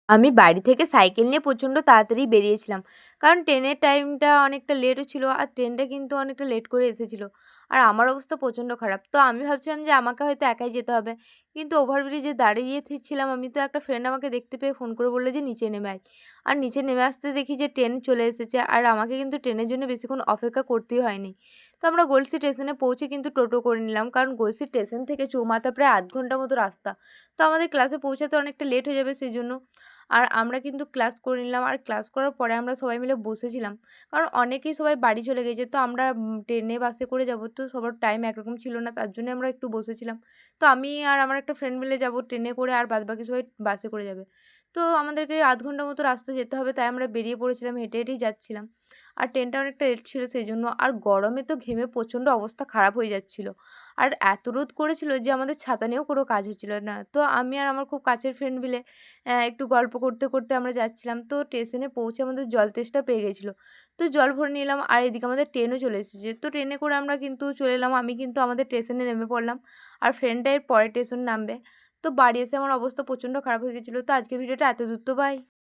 আমি বাড়ি থেকে সাইকেল নিয়ে প্রচণ্ড তাড়াতাড়ি বেরিয়েছিলাম। কারণ ট্রেনের টাইমটা অনেকটা লেটও ছিল। আর ট্রেনটা কিন্তু অনেকটা লেট করে এসেছিল। আর আমার অবস্থা প্রচণ্ড খারাপ। তো আমি ভাবছিলাম যে আমাকে হয়তো একাই যেতে হবে। কিন্তু ওভারব্রিজে দাঁড়িয়ে ছিলাম আমি, তো একটা ফ্রেন্ড আমাকে দেখতে পেয়ে ফোন করে বলল যে নিচে নেমে আয়। আর নিচে নেমে আসতে দেখি যে ট্রেন চলে এসেছে। আর আমাকে কিন্তু ট্রেনের জন্য বেশিক্ষণ অপেক্ষা করতেই হয়নি। তো আমরা গলসি স্টেশনে পৌঁছে কিন্তু টোটো করে নিলাম। কারণ গলসি স্টেশন থেকে চৌমাথা প্রায় ০.৫ ঘন্টার মতো রাস্তা। তো আমাদের ক্লাসে পৌঁছাতে অনেকটা লেট হয়ে যাবে সেজন্য। আর আমরা কিন্তু ক্লাস করে নিলাম। আর ক্লাস করার পরে আমরা সবাই মিলে বসেছিলাম। কারণ অনেকেই সবাই বাড়ি চলে গেছে। তো আমরা ট্রেনে বাসে করে যাবো। তো সবার টাইম একরকম ছিল না। তার জন্য আমরা একটু বসেছিলাম। তো আমি আর আমার একটা ফ্রেন্ড মিলে যাবো ট্রেনে করে, আর বাদবাকি সবাই বাসে করে যাবে। তো আমাদেরকে ০.৫ ঘন্টার মতো রাস্তা যেতে হবে। তাই আমরা বেরিয়ে পড়েছিলাম। হেঁটে, হেঁটেই যাচ্ছিলাম। আর ট্রেনটা অনেকটা লেট ছিল সেজন্য। আর গরমে তো ঘেমে প্রচণ্ড অবস্থা খারাপ হয়ে যাচ্ছিল। আর এত রোদ করেছিল যে আমাদের ছাতা নিয়েও কোনো কাজ হচ্ছিল না। তো আমি আর আমার খুব কাছের ফ্রেন্ড মিলে একটু গল্প করতে, করতে আমরা যাচ্ছিলাম। তো স্টেশনে পৌঁছে আমাদের জল তেষ্টা পেয়ে গেছিল। তো জল ভরে নিলাম, আর এদিকে আমাদের ট্রেনও চলে এসেছে। তো ট্রেনে করে আমরা কিন্তু চলে এলাম। আমি কিন্তু আমাদের স্টেশনে নেমে পড়লাম। আর ফ্রেন্ডটা এর পরের স্টেশনে নামবে। তো বাড়ি এসে আমার অবস্থা প্রচণ্ড খারাপ হয়ে গেছিল। তো আজকের ভিডিওটা এতদূর, তো বাই।